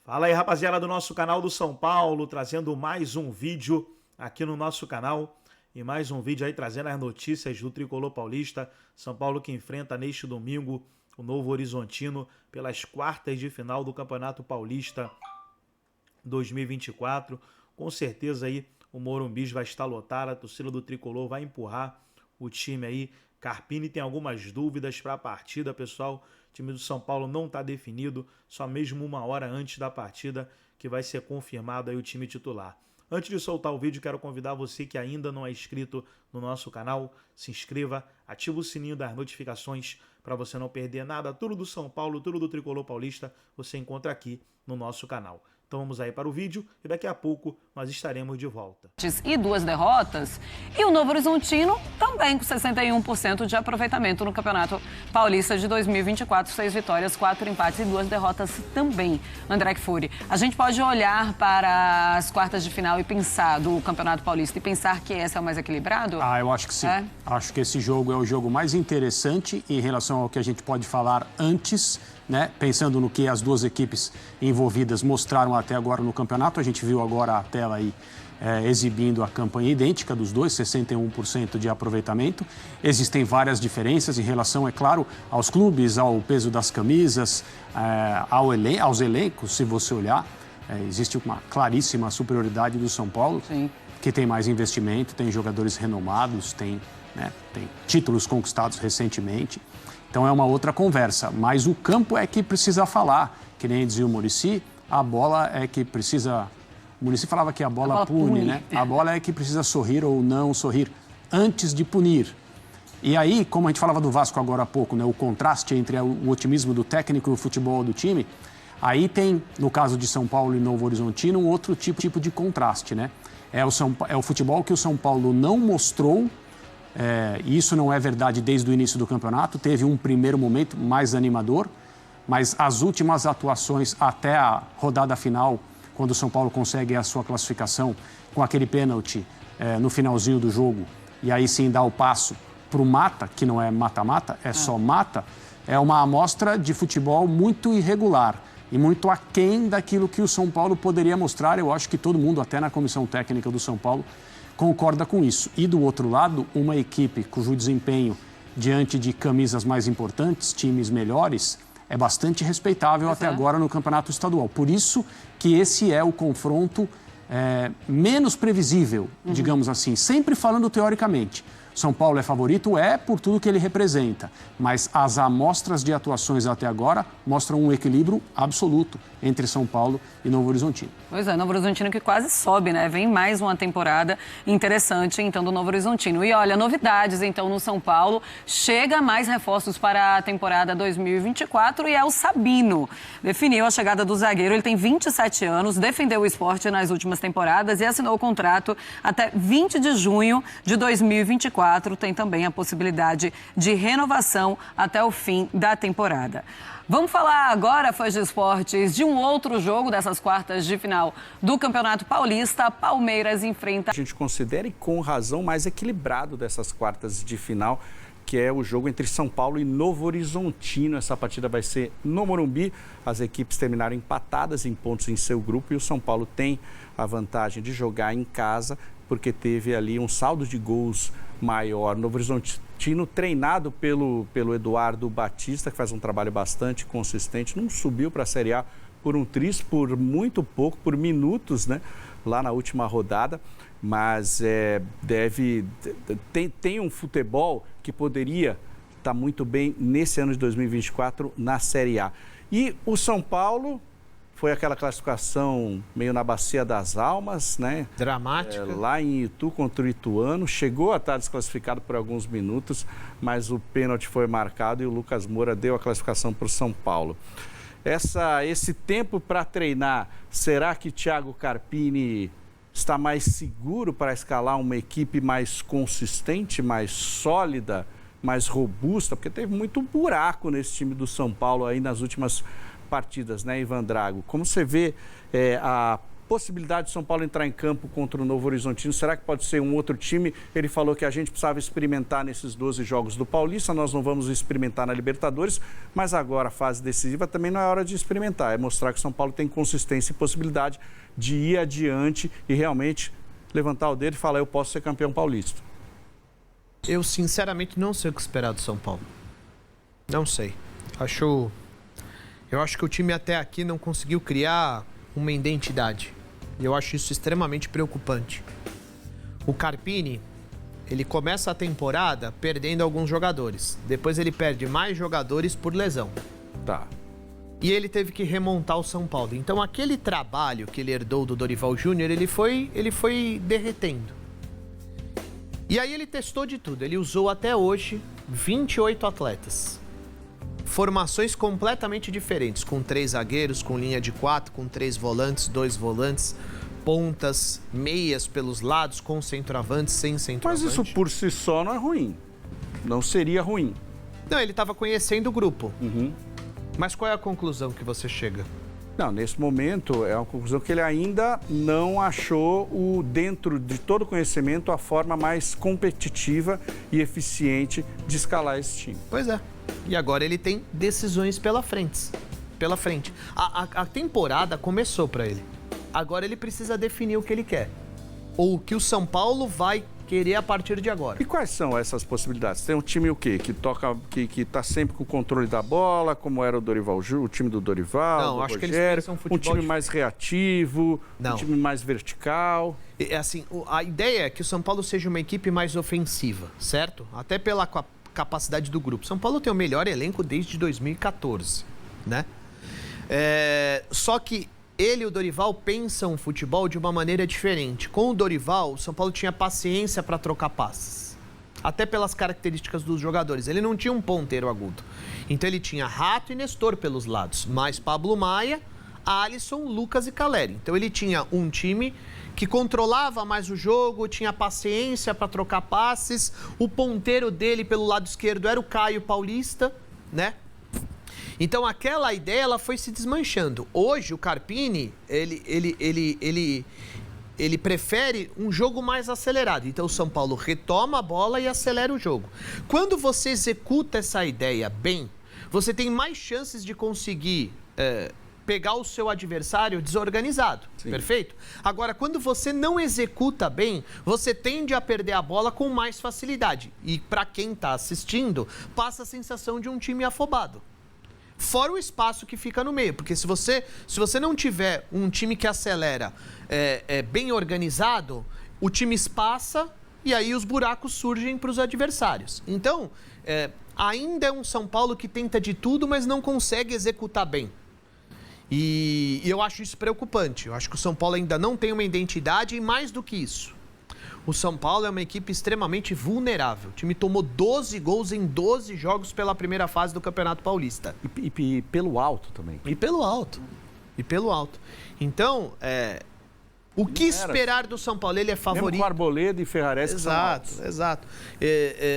Fala aí, rapaziada do nosso canal do São Paulo, trazendo mais um vídeo aqui no nosso canal. E mais um vídeo aí trazendo as notícias do Tricolor Paulista. São Paulo que enfrenta neste domingo o Novo Horizontino pelas quartas de final do Campeonato Paulista 2024. Com certeza aí o Morumbi vai estar lotado, a torcida do Tricolor vai empurrar o time aí. Carpini tem algumas dúvidas para a partida, pessoal. O time do São Paulo não está definido, só mesmo uma hora antes da partida que vai ser confirmado aí o time titular. Antes de soltar o vídeo, quero convidar você que ainda não é inscrito no nosso canal, se inscreva, ativa o sininho das notificações para você não perder nada. Tudo do São Paulo, tudo do Tricolor Paulista, você encontra aqui no nosso canal. Então vamos aí para o vídeo e daqui a pouco nós estaremos de volta. E 2 derrotas, e o Novo Horizontino também com 61% de aproveitamento no Campeonato Paulista de 2024, 6 vitórias, 4 empates e 2 derrotas também. André Kfouri, a gente pode olhar para as quartas de final e pensar do Campeonato Paulista e pensar que esse é o mais equilibrado? Eu acho que sim. Acho que esse jogo é o jogo mais interessante em relação ao que a gente pode falar antes, né? Pensando no que as duas equipes envolvidas mostraram até agora no campeonato. A gente viu agora a tela aí exibindo a campanha idêntica dos dois, 61% de aproveitamento. Existem várias diferenças em relação, é claro, aos clubes, ao peso das camisas, aos elencos, se você olhar. Existe uma claríssima superioridade do São Paulo, sim, que tem mais investimento, tem jogadores renomados, tem títulos conquistados recentemente. Então é uma outra conversa, mas o campo é que precisa falar, que nem dizia o Muricy, a bola é que precisa... O Muricy falava que a bola pune, né? A bola é que precisa sorrir ou não sorrir antes de punir. E aí, como a gente falava do Vasco agora há pouco, né? O contraste entre o otimismo do técnico e o futebol do time, aí tem, no caso de São Paulo e Novo Horizontino, um outro tipo de contraste, né? É o futebol que o São Paulo não mostrou. E isso não é verdade desde o início do campeonato. Teve um primeiro momento mais animador, mas as últimas atuações até a rodada final, quando o São Paulo consegue a sua classificação com aquele pênalti no finalzinho do jogo, e aí sim dá o passo para o mata, que não é mata-mata, é só mata, é uma amostra de futebol muito irregular e muito aquém daquilo que o São Paulo poderia mostrar. Eu acho que todo mundo, até na comissão técnica do São Paulo, concorda com isso. E do outro lado, uma equipe cujo desempenho diante de camisas mais importantes, times melhores, é bastante respeitável até agora no campeonato estadual. Por isso que esse é o confronto menos previsível, digamos assim, sempre falando teoricamente. São Paulo é favorito, por tudo que ele representa, mas as amostras de atuações até agora mostram um equilíbrio absoluto entre São Paulo e Novo Horizontino. Pois é, Novo Horizontino que quase sobe, né? Vem mais uma temporada interessante, então, do Novo Horizontino. E olha, novidades, então, no São Paulo. Chega mais reforços para a temporada 2024 e é o Sabino. Definiu a chegada do zagueiro, ele tem 27 anos, defendeu o esporte nas últimas temporadas e assinou o contrato até 20 de junho de 2024. Tem também a possibilidade de renovação até o fim da temporada. Vamos falar agora, fãs de esportes, de um outro jogo dessas quartas de final do Campeonato Paulista. Palmeiras enfrenta... A gente considera, e com razão, mais equilibrado dessas quartas de final, que é o jogo entre São Paulo e Novo Horizontino. Essa partida vai ser no Morumbi. As equipes terminaram empatadas em pontos em seu grupo e o São Paulo tem a vantagem de jogar em casa, porque teve ali um saldo de gols maior. Novo Horizontino treinado pelo Eduardo Batista, que faz um trabalho bastante consistente, não subiu para a Série A por um triz, por muito pouco, por minutos, né? Lá na última rodada, mas tem um futebol que poderia estar muito bem nesse ano de 2024 na Série A. E o São Paulo... Foi aquela classificação meio na Bacia das Almas, né? Dramática. Lá em Itu contra o Ituano. Chegou a estar desclassificado por alguns minutos, mas o pênalti foi marcado e o Lucas Moura deu a classificação para o São Paulo. Esse tempo para treinar, será que Thiago Carpini está mais seguro para escalar uma equipe mais consistente, mais sólida, mais robusta? Porque teve muito buraco nesse time do São Paulo aí nas últimas partidas, né, Ivan Drago? Como você vê a possibilidade de São Paulo entrar em campo contra o Novo Horizontino? Será que pode ser um outro time? Ele falou que a gente precisava experimentar nesses 12 jogos do Paulista, nós não vamos experimentar na Libertadores, mas agora a fase decisiva também não é hora de experimentar, é mostrar que São Paulo tem consistência e possibilidade de ir adiante e realmente levantar o dedo e falar, eu posso ser campeão paulista. Eu, sinceramente, não sei o que esperar do São Paulo. Não sei. Eu acho que o time até aqui não conseguiu criar uma identidade. E eu acho isso extremamente preocupante. O Carpini, ele começa a temporada perdendo alguns jogadores. Depois ele perde mais jogadores por lesão. Tá. E ele teve que remontar o São Paulo. Então aquele trabalho que ele herdou do Dorival Júnior, ele foi derretendo. E aí ele testou de tudo. Ele usou até hoje 28 atletas. Formações completamente diferentes, com 3 zagueiros, com linha de 4, com 3 volantes, 2 volantes, pontas, meias pelos lados, com centroavantes, sem centroavante. Mas isso por si só não é ruim. Não seria ruim. Não, ele estava conhecendo o grupo. Uhum. Mas qual é a conclusão que você chega? Não, nesse momento é uma conclusão que ele ainda não achou, dentro de todo o conhecimento, a forma mais competitiva e eficiente de escalar esse time. Pois é. E agora ele tem decisões pela frente. A temporada começou para ele. Agora ele precisa definir o que ele quer. Ou o que o São Paulo vai querer a partir de agora. E quais são essas possibilidades? Tem um time o quê? Que tá sempre com o controle da bola, como era o time do Dorival, Não, do acho Rogério, que eles pensam futebol um time mais reativo, Não. um time mais vertical. É assim, a ideia é que o São Paulo seja uma equipe mais ofensiva, certo? Até pela capacidade do grupo. São Paulo tem o melhor elenco desde 2014, né? Só que ele e o Dorival pensam o futebol de uma maneira diferente. Com o Dorival, o São Paulo tinha paciência para trocar passes. Até pelas características dos jogadores. Ele não tinha um ponteiro agudo. Então ele tinha Rato e Nestor pelos lados, mais Pablo Maia, Alisson, Lucas e Caleri. Então ele tinha um time que controlava mais o jogo, tinha paciência para trocar passes. O ponteiro dele pelo lado esquerdo era o Caio Paulista, né? Então aquela ideia ela foi se desmanchando. Hoje o Carpini, ele prefere um jogo mais acelerado. Então o São Paulo retoma a bola e acelera o jogo. Quando você executa essa ideia bem, você tem mais chances de conseguir pegar o seu adversário desorganizado. Sim. Perfeito? Agora, quando você não executa bem, você tende a perder a bola com mais facilidade. E para quem está assistindo, passa a sensação de um time afobado. Fora o espaço que fica no meio, porque se você não tiver um time que acelera bem organizado, o time espaça e aí os buracos surgem para os adversários. Então, ainda é um São Paulo que tenta de tudo, mas não consegue executar bem. E eu acho isso preocupante. Eu acho que o São Paulo ainda não tem uma identidade e mais do que isso. O São Paulo é uma equipe extremamente vulnerável. O time tomou 12 gols em 12 jogos pela primeira fase do Campeonato Paulista. E pelo alto também. E pelo alto. Então, o que esperar do São Paulo? Ele é favorito. Mesmo com Arboleda e Ferrarese. Exato.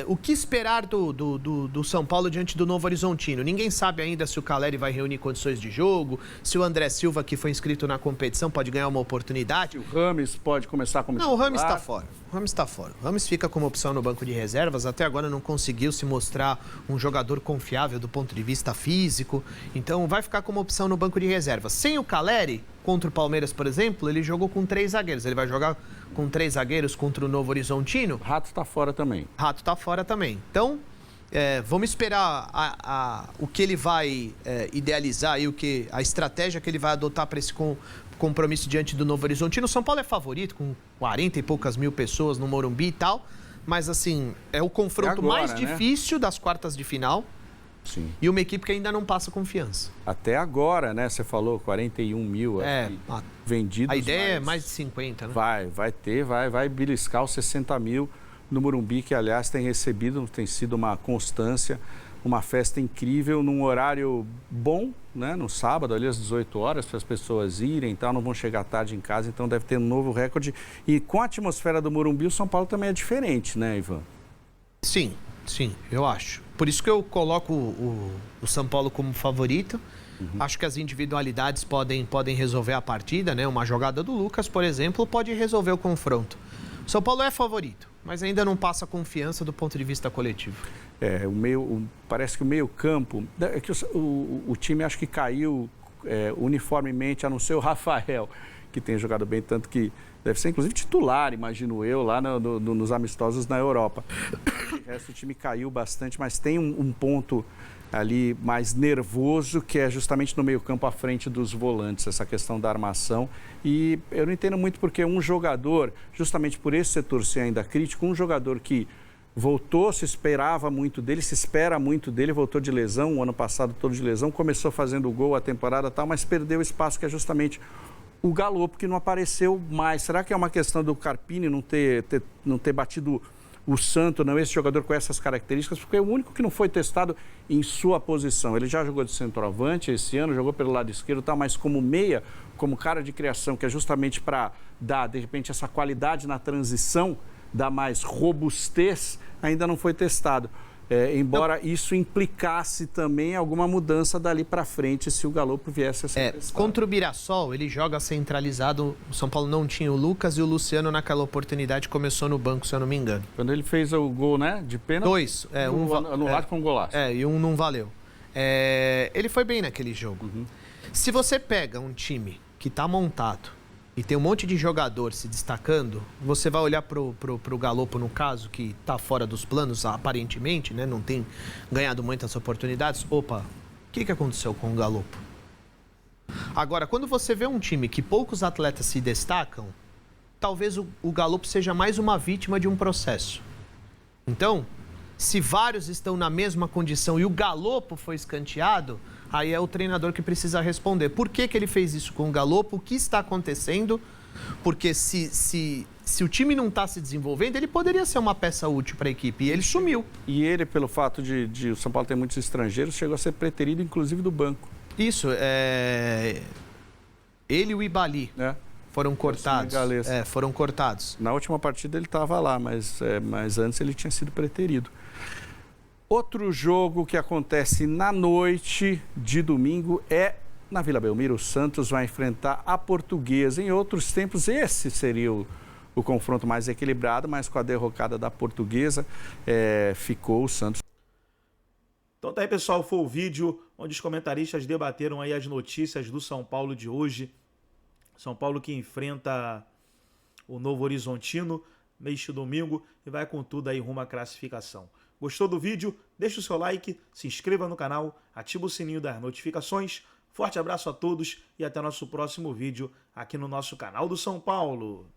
O que esperar do São Paulo diante do Novo Horizontino? Ninguém sabe ainda se o Caleri vai reunir condições de jogo, se o André Silva, que foi inscrito na competição, pode ganhar uma oportunidade. O Rames pode começar como Não, o Rames está fora. O Rames fica como opção no banco de reservas. Até agora não conseguiu se mostrar um jogador confiável do ponto de vista físico. Então vai ficar como opção no banco de reservas. Sem o Caleri, contra o Palmeiras, por exemplo, ele jogou com 3 zagueiros. Ele vai jogar com 3 zagueiros contra o Novo Horizontino. Rato está fora também. Então, vamos esperar o que ele vai idealizar e a estratégia que ele vai adotar para esse compromisso diante do Novo Horizontino. O São Paulo é favorito, com 40 e poucas mil pessoas no Morumbi e tal. Mas, assim, é o confronto mais difícil das quartas de final. Sim. E uma equipe que ainda não passa confiança. Até agora, né? Você falou 41 mil vendidos. A ideia é mais de 50, né? Vai beliscar os 60 mil no Morumbi, que aliás tem sido uma constância, uma festa incrível, num horário bom, né? No sábado, ali às 18 horas, para as pessoas irem e tal, não vão chegar tarde em casa, então deve ter um novo recorde. E com a atmosfera do Morumbi, o São Paulo também é diferente, né, Ivan? Sim, eu acho. Por isso que eu coloco o São Paulo como favorito. Acho que as individualidades podem resolver a partida, né? Uma jogada do Lucas, por exemplo, pode resolver o confronto. O São Paulo é favorito, mas ainda não passa confiança do ponto de vista coletivo. Parece que o meio-campo, é que o time acho que caiu uniformemente, a não ser o Rafael, que tem jogado bem, tanto que deve ser inclusive titular, imagino eu, lá nos amistosos na Europa. O resto do time caiu bastante, mas tem um ponto ali mais nervoso, que é justamente no meio-campo à frente dos volantes, essa questão da armação. E eu não entendo muito porque um jogador, justamente por esse setor ser ainda crítico, um jogador que voltou, se esperava muito dele, se espera muito dele, voltou de lesão, o ano passado todo de lesão, começou fazendo gol a temporada e tal, mas perdeu espaço, que é justamente o Galopo, que não apareceu mais. Será que é uma questão do Carpini não ter batido o santo, não, esse jogador com essas características, porque é o único que não foi testado em sua posição. Ele já jogou de centroavante esse ano, jogou pelo lado esquerdo, tá, mas como meia, como cara de criação, que é justamente para dar, de repente, essa qualidade na transição, dar mais robustez, ainda não foi testado. Embora isso implicasse também alguma mudança dali para frente se o Galopo viesse a ser testado. Contra o Mirassol, ele joga centralizado. O São Paulo não tinha o Lucas e o Luciano naquela oportunidade começou no banco, se eu não me engano. Quando ele fez o gol, né, de pênalti. 2. Anulado com um golaço. E um não valeu. Ele foi bem naquele jogo. Se você pega um time que está montado e tem um monte de jogador se destacando, você vai olhar pro Galopo, no caso, que está fora dos planos, aparentemente, né? Não tem ganhado muitas oportunidades. Opa, o que aconteceu com o Galopo? Agora, quando você vê um time que poucos atletas se destacam, talvez o Galopo seja mais uma vítima de um processo. Então, se vários estão na mesma condição e o Galopo foi escanteado, aí é o treinador que precisa responder. Por que ele fez isso com o Galopo? O que está acontecendo? Porque se o time não está se desenvolvendo, ele poderia ser uma peça útil para a equipe. E ele sumiu. E ele, pelo fato de o São Paulo ter muitos estrangeiros, chegou a ser preterido, inclusive, do banco. Isso. Ele e o Ibali foram cortados. Foram cortados. Na última partida ele estava lá, mas antes ele tinha sido preterido. Outro jogo que acontece na noite de domingo é na Vila Belmiro. O Santos vai enfrentar a Portuguesa. Em outros tempos, esse seria o confronto mais equilibrado, mas com a derrocada da Portuguesa, ficou o Santos. Então tá aí, pessoal, foi o vídeo onde os comentaristas debateram aí as notícias do São Paulo de hoje. São Paulo que enfrenta o Novo Horizontino neste domingo e vai com tudo aí rumo à classificação. Gostou do vídeo? Deixa o seu like, se inscreva no canal, ativa o sininho das notificações. Forte abraço a todos e até nosso próximo vídeo aqui no nosso canal do São Paulo.